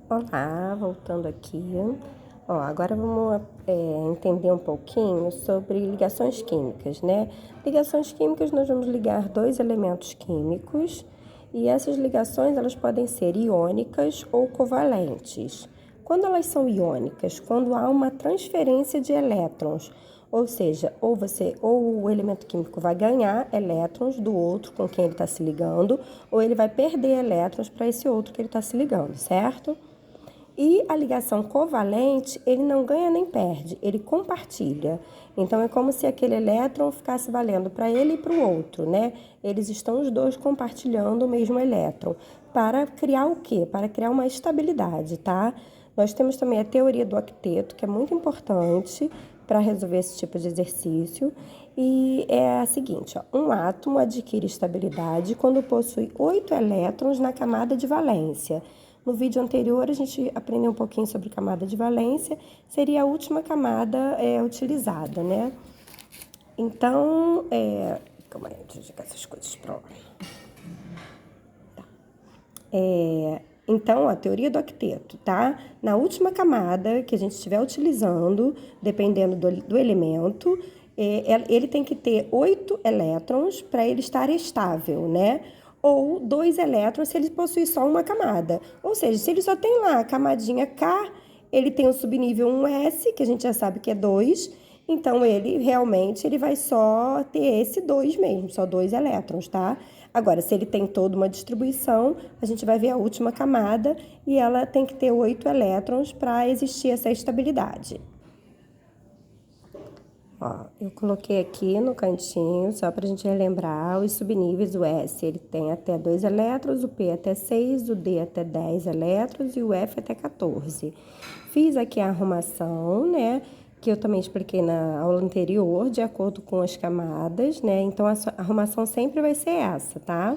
Olá, voltando aqui. Ó, agora vamos entender um pouquinho sobre ligações químicas, né? Ligações químicas, nós vamos ligar dois elementos químicos e essas ligações elas podem ser iônicas ou covalentes. Quando elas são iônicas, quando há uma transferência de elétrons, ou seja, ou o elemento químico vai ganhar elétrons do outro com quem ele está se ligando, ou ele vai perder elétrons para esse outro que ele está se ligando, certo? E a ligação covalente, ele não ganha nem perde, ele compartilha. Então, é como se aquele elétron ficasse valendo para ele e para o outro, né? Eles estão os dois compartilhando o mesmo elétron. Para criar o quê? Para criar uma estabilidade, tá? Nós temos também a teoria do octeto, que é muito importante para resolver esse tipo de exercício. E é a seguinte, ó, um átomo adquire estabilidade quando possui 8 elétrons na camada de valência. No vídeo anterior, a gente aprendeu um pouquinho sobre camada de valência, seria a última camada utilizada, né? Então, calma aí, deixa eu jogar essas coisas para lá. Então, a teoria do octeto, tá? Na última camada que a gente estiver utilizando, dependendo do elemento, ele tem que ter 8 elétrons para ele estar estável, né? Ou 2 elétrons se ele possui só uma camada. Ou seja, se ele só tem lá a camadinha K, ele tem o subnível 1s, que a gente já sabe que é 2, então ele vai só ter esse 2 mesmo, só 2 elétrons, tá? Agora, se ele tem toda uma distribuição, a gente vai ver a última camada e ela tem que ter 8 elétrons para existir essa estabilidade. Ó, eu coloquei aqui no cantinho, só para a gente relembrar, os subníveis, o S, ele tem até 2 elétrons, o P até 6, o D até 10 elétrons e o F até 14. Fiz aqui a arrumação, né, que eu também expliquei na aula anterior, de acordo com as camadas, né, então a arrumação sempre vai ser essa, tá?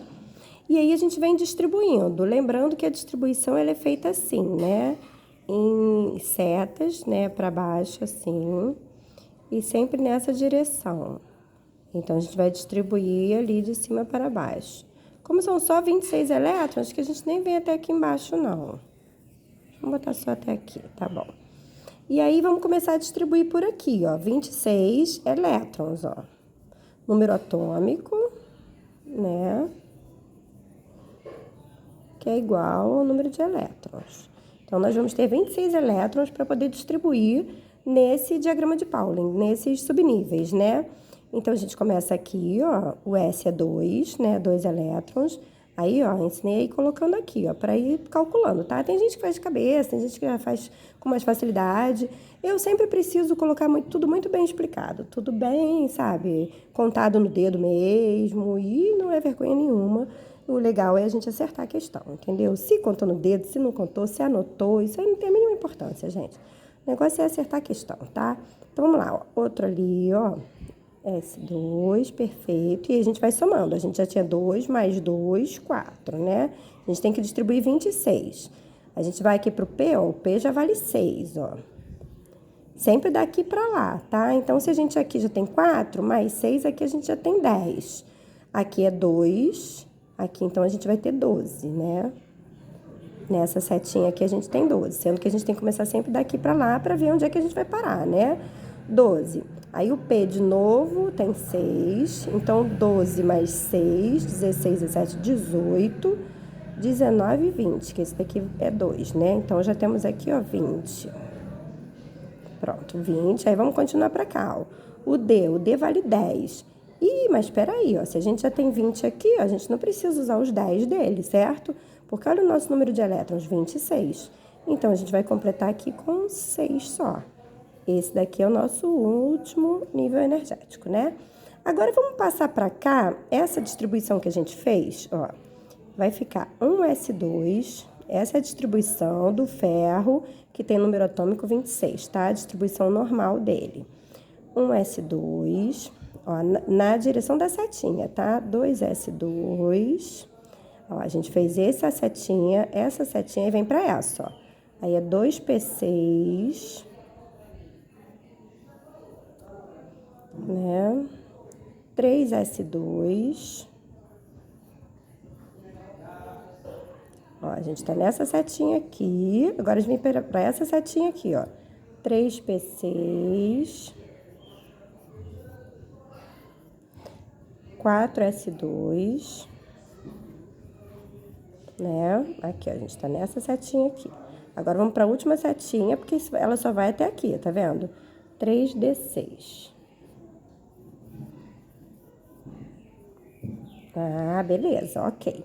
E aí a gente vem distribuindo, lembrando que a distribuição ela é feita assim, né, em setas, né, para baixo assim, e sempre nessa direção. Então, a gente vai distribuir ali de cima para baixo. Como são só 26 elétrons, acho que a gente nem vem até aqui embaixo, não. Vamos botar só até aqui, tá bom. E aí, vamos começar a distribuir por aqui, ó. 26 elétrons, ó. Número atômico, né? Que é igual ao número de elétrons. Então, nós vamos ter 26 elétrons para poder distribuir nesse diagrama de Pauling, nesses subníveis, né? Então, a gente começa aqui, ó, o S é 2, né, 2 elétrons. Aí, ó, ensinei aí colocando aqui, ó, para ir calculando, tá? Tem gente que faz de cabeça, tem gente que já faz com mais facilidade. Eu sempre preciso colocar tudo muito bem explicado, tudo bem, sabe? Contado no dedo mesmo, e não é vergonha nenhuma. O legal é a gente acertar a questão, entendeu? Se contou no dedo, se não contou, se anotou, isso aí não tem a mínima importância, gente. O negócio é acertar a questão, tá? Então, vamos lá, ó. Outro ali, ó. S2, perfeito. E a gente vai somando. A gente já tinha 2 mais 2, 4, né? A gente tem que distribuir 26. A gente vai aqui pro P, ó. O P já vale 6, ó. Sempre daqui para lá, tá? Então, se a gente aqui já tem 4, mais 6, aqui a gente já tem 10. Aqui é 2, aqui então a gente vai ter 12, né? Nessa setinha aqui a gente tem 12, sendo que a gente tem que começar sempre daqui para lá para ver onde é que a gente vai parar, né? 12. Aí o P de novo tem 6, então 12 mais 6, 16, 17, 18, 19 e 20, que esse daqui é 2, né? Então já temos aqui, ó, 20. Pronto, 20. Aí vamos continuar para cá, ó. O D vale 10. Ih, mas espera aí, ó. Se a gente já tem 20 aqui, ó, a gente não precisa usar os 10 dele, certo? Porque olha o nosso número de elétrons, 26. Então, a gente vai completar aqui com 6 só. Esse daqui é o nosso último nível energético, né? Agora, vamos passar para cá. Essa distribuição que a gente fez, ó, vai ficar 1s2. Essa é a distribuição do ferro, que tem número atômico 26, tá? A distribuição normal dele. 1s2, ó, na direção da setinha, tá? 2s2. Ó, a gente fez essa setinha e vem para essa, ó. Aí é 2p6, né? 3s2. Ó, a gente tá nessa setinha aqui. Agora a gente vem pra essa setinha aqui, ó. 3P6. 4S2. Né? Aqui, ó, a gente tá nessa setinha aqui. Agora vamos pra última setinha, porque ela só vai até aqui, tá vendo? 3D6. Ah, beleza, ok.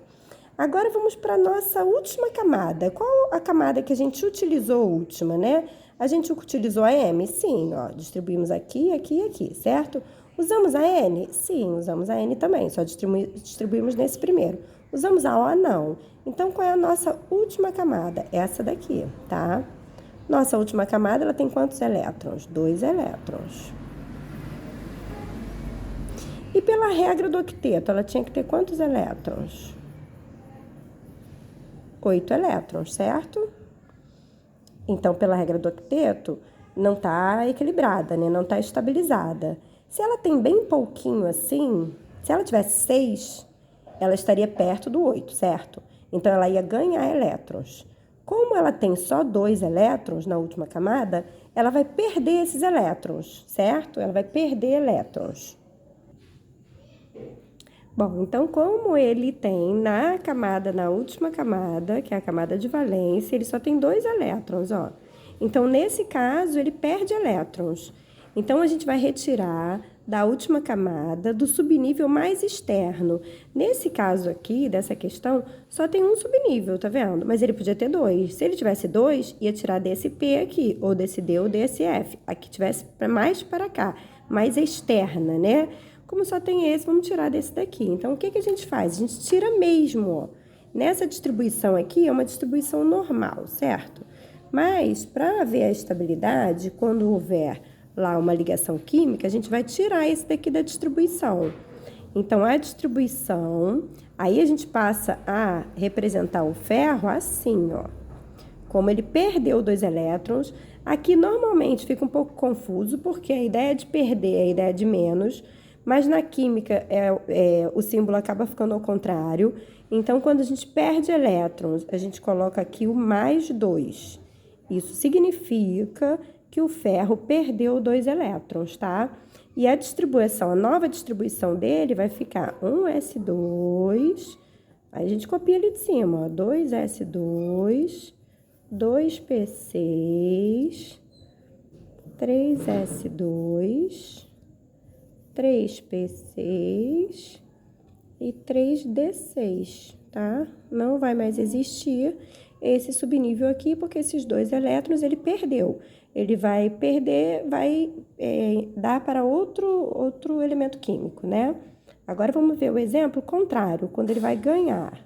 Agora vamos para a nossa última camada. Qual a camada que a gente utilizou última, né? A gente utilizou a M? Sim, ó, distribuímos aqui, aqui e aqui, certo? Usamos a N? Sim, usamos a N também, só distribuímos nesse primeiro. Usamos a O? Não. Então, qual é a nossa última camada? Essa daqui, tá? Nossa última camada, ela tem quantos elétrons? 2 elétrons. E pela regra do octeto, ela tinha que ter quantos elétrons? 8 elétrons, certo? Então, pela regra do octeto, não está equilibrada, né? Não está estabilizada. Se ela tem bem pouquinho assim, se ela tivesse 6, ela estaria perto do 8, certo? Então, ela ia ganhar elétrons. Como ela tem só 2 elétrons na última camada, ela vai perder esses elétrons, certo? Ela vai perder elétrons. Bom, então, como ele tem na última camada, que é a camada de valência, ele só tem 2 elétrons, ó. Então, nesse caso, ele perde elétrons. Então, a gente vai retirar da última camada do subnível mais externo. Nesse caso aqui, dessa questão, só tem um subnível, tá vendo? Mas ele podia ter 2. Se ele tivesse 2, ia tirar desse P aqui, ou desse D ou desse F. Aqui tivesse mais para cá, mais externa, né? Como só tem esse, vamos tirar desse daqui. Então, o que que a gente faz? A gente tira mesmo, ó. Nessa distribuição aqui, é uma distribuição normal, certo? Mas, para ver a estabilidade, quando houver lá uma ligação química, a gente vai tirar esse daqui da distribuição. Então, a distribuição, aí a gente passa a representar o ferro assim, ó. Como ele perdeu 2 elétrons, aqui normalmente fica um pouco confuso, porque a ideia de perder é a ideia de menos, mas na química o símbolo acaba ficando ao contrário. Então, quando a gente perde elétrons, a gente coloca aqui o mais 2. Isso significa que o ferro perdeu 2 elétrons, tá? E a distribuição, a nova distribuição dele vai ficar 1s2, aí a gente copia ali de cima, ó, 2s2, 2p6, 3s2, 3p6 e 3d6, tá? Não vai mais existir esse subnível aqui, porque esses 2 elétrons ele perdeu. Ele vai perder, vai dar para outro elemento químico, né? Agora vamos ver o exemplo contrário, quando ele vai ganhar.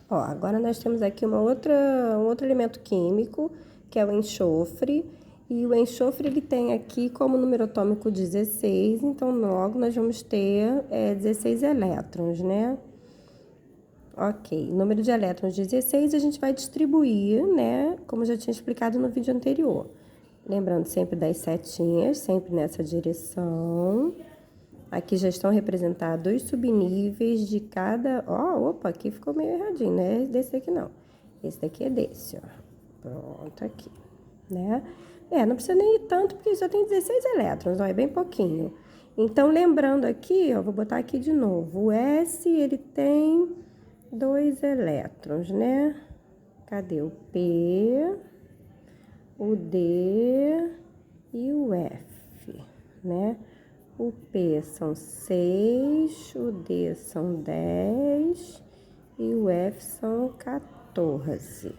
Ó, agora nós temos aqui um outro elemento químico, que é o enxofre. E o enxofre, ele tem aqui como número atômico 16, então logo nós vamos ter 16 elétrons, né? Ok, número de elétrons 16, a gente vai distribuir, né? Como já tinha explicado no vídeo anterior. Lembrando sempre das setinhas, sempre nessa direção. Aqui já estão representados os subníveis de cada... Ó, opa, aqui ficou meio erradinho, né? Desse aqui não. Esse daqui é desse, ó. Pronto, aqui, né? Não precisa nem ir tanto, porque só tem 16 elétrons, ó, é bem pouquinho. Então, lembrando aqui, ó, vou botar aqui de novo. O S, ele tem 2 elétrons, né? Cadê o P, o D e o F, né? O P são 6, o D são 10 e o F são 14.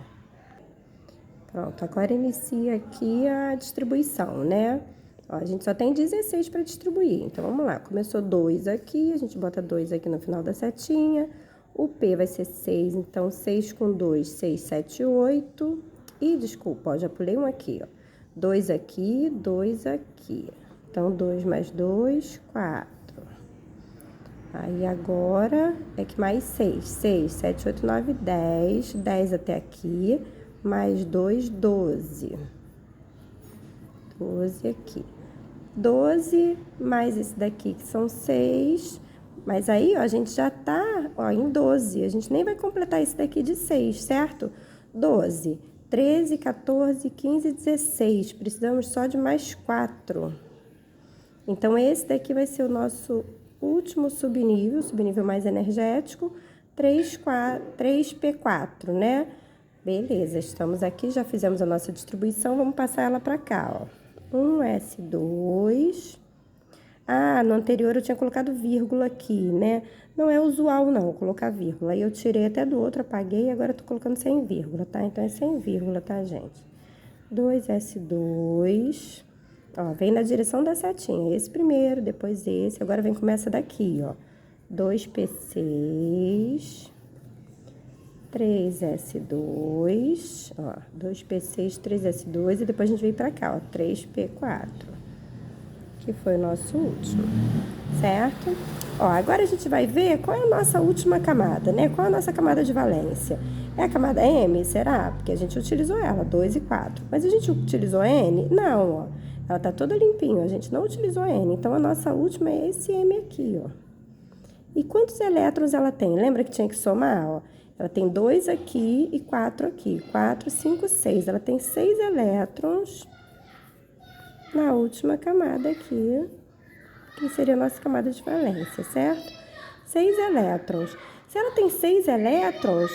Pronto, agora inicia aqui a distribuição, né? Ó, a gente só tem 16 para distribuir, então vamos lá. Começou 2 aqui, a gente bota 2 aqui no final da setinha. O P vai ser 6, então 6 com 2, 6, 7, 8. E, desculpa, ó, já pulei um aqui, ó. 2 aqui, 2 aqui. Então, 2 mais 2, 4. Aí, agora, é que mais 6. 6, 7, 8, 9, 10. 10 até aqui. Mais 2, 12. 12 aqui. 12 mais esse daqui, que são 6. Mas aí, ó, a gente já tá, ó, em 12. A gente nem vai completar esse daqui de 6, certo? 12, 13, 14, 15, 16. Precisamos só de mais 4. Então, esse daqui vai ser o nosso último subnível mais energético, 3P4, né? Beleza, estamos aqui, já fizemos a nossa distribuição, vamos passar ela para cá, ó. 1S2. Ah, no anterior eu tinha colocado vírgula aqui, né? Não é usual, não, colocar vírgula. Aí eu tirei até do outro, apaguei, e agora eu tô colocando sem vírgula, tá? Então, é sem vírgula, tá, gente? 2S2. Ó, vem na direção da setinha. Esse primeiro, depois esse. Agora vem, começa daqui, ó. 2P6. 3S2. Ó, 2P6, 3S2. E depois a gente vem pra cá, ó. 3P4. Que foi o nosso último, certo? Ó, agora a gente vai ver qual é a nossa última camada, né? Qual é a nossa camada de valência? É a camada M, será? Porque a gente utilizou ela, 2 e 4. Mas a gente utilizou N? Não, ó. Ela tá toda limpinha, a gente não utilizou N. Então, a nossa última é esse M aqui, ó. E quantos elétrons ela tem? Lembra que tinha que somar, ó? Ela tem 2 aqui e 4 aqui. 4, 5, 6. Ela tem 6 elétrons na última camada aqui, que seria a nossa camada de valência, certo? 6 elétrons. Se ela tem 6 elétrons,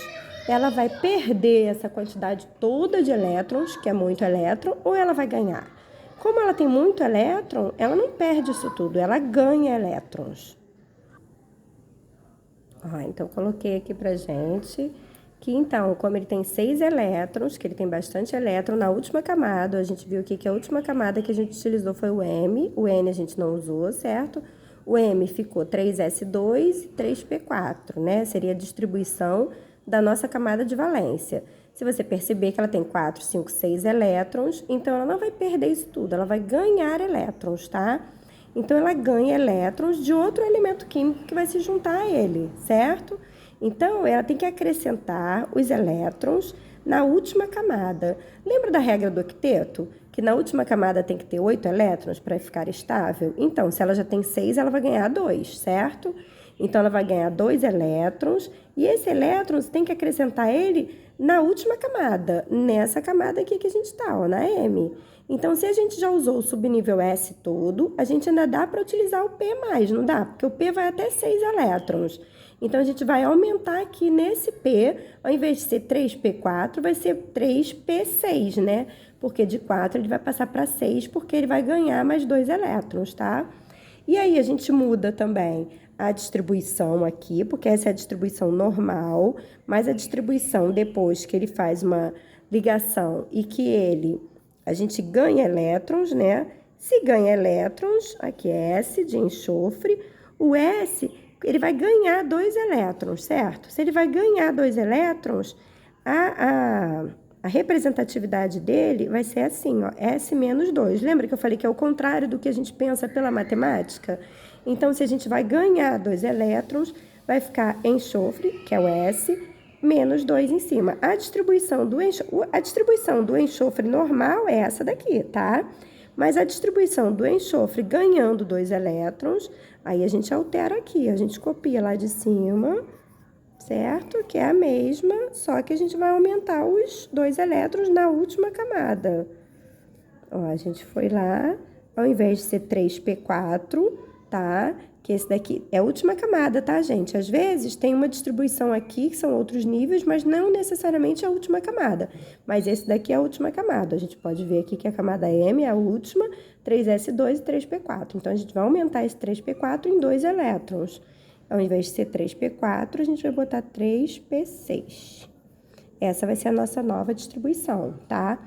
ela vai perder essa quantidade toda de elétrons, que é muito elétron, ou ela vai ganhar? Como ela tem muito elétron, ela não perde isso tudo, ela ganha elétrons. Ó, então, coloquei aqui pra gente que, então, como ele tem 6 elétrons, que ele tem bastante elétron, na última camada, a gente viu aqui que a última camada que a gente utilizou foi o M, o N a gente não usou, certo? O M ficou 3S2 e 3P4, né? Seria a distribuição da nossa camada de valência. Se você perceber que ela tem 4, 5, 6 elétrons, então ela não vai perder isso tudo, ela vai ganhar elétrons, tá? Então, ela ganha elétrons de outro elemento químico que vai se juntar a ele, certo? Então, ela tem que acrescentar os elétrons na última camada. Lembra da regra do octeto? Que na última camada tem que ter 8 elétrons para ficar estável? Então, se ela já tem 6, ela vai ganhar 2, certo? Então, ela vai ganhar 2 elétrons, e esse elétron você tem que acrescentar ele na última camada, nessa camada aqui que a gente está, ó, na M. Então, se a gente já usou o subnível S todo, a gente ainda dá para utilizar o P+, não dá? Porque o P vai até 6 elétrons. Então, a gente vai aumentar aqui nesse P, ao invés de ser 3P4, vai ser 3P6, né? Porque de 4 ele vai passar para 6, porque ele vai ganhar mais 2 elétrons, tá? E aí, a gente muda também a distribuição aqui, porque essa é a distribuição normal, mas a distribuição depois que ele faz uma ligação e que a gente ganha elétrons, né? Se ganha elétrons, aqui é S de enxofre, o S, ele vai ganhar 2 elétrons, certo? Se ele vai ganhar 2 elétrons, a representatividade dele vai ser assim, ó, S menos 2. Lembra que eu falei que é o contrário do que a gente pensa pela matemática? Então, se a gente vai ganhar 2 elétrons, vai ficar enxofre, que é o S, menos 2 em cima. A distribuição do enxofre normal é essa daqui, tá? Mas a distribuição do enxofre ganhando 2 elétrons, aí a gente altera aqui, a gente copia lá de cima, certo? Que é a mesma, só que a gente vai aumentar os 2 elétrons na última camada. Ó, a gente foi lá, ao invés de ser 3P4, tá? Que esse daqui é a última camada, tá, gente? Às vezes tem uma distribuição aqui, que são outros níveis, mas não necessariamente a última camada. Mas esse daqui é a última camada. A gente pode ver aqui que a camada M é a última, 3S2 e 3P4. Então, a gente vai aumentar esse 3P4 em 2 elétrons. Ao invés de ser 3P4, a gente vai botar 3P6. Essa vai ser a nossa nova distribuição, tá?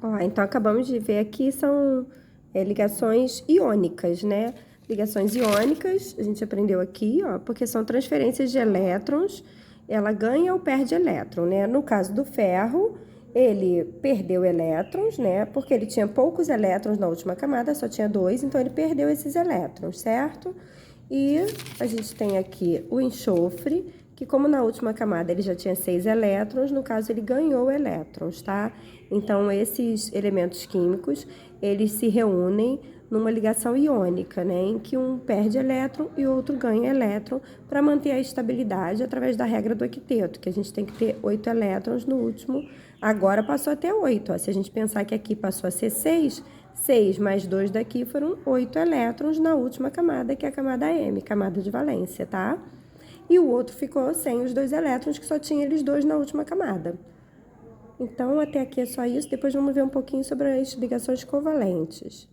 Ó, então, acabamos de ver aqui, são ligações iônicas, né? Ligações iônicas, a gente aprendeu aqui, ó, porque são transferências de elétrons, ela ganha ou perde elétron, né? No caso do ferro, ele perdeu elétrons, né? Porque ele tinha poucos elétrons na última camada, só tinha 2, então ele perdeu esses elétrons, certo? E a gente tem aqui o enxofre, que como na última camada ele já tinha 6 elétrons, no caso ele ganhou elétrons, tá? Então, esses elementos químicos, eles se reúnem numa ligação iônica, né? Em que um perde elétron e o outro ganha elétron para manter a estabilidade através da regra do octeto, que a gente tem que ter 8 elétrons no último. Agora passou a ter 8, ó. Se a gente pensar que aqui passou a ser 6, 6 mais 2 daqui foram 8 elétrons na última camada, que é a camada M, camada de valência, tá? E o outro ficou sem os 2 elétrons, que só tinha eles 2 na última camada. Então, até aqui é só isso. Depois vamos ver um pouquinho sobre as ligações covalentes.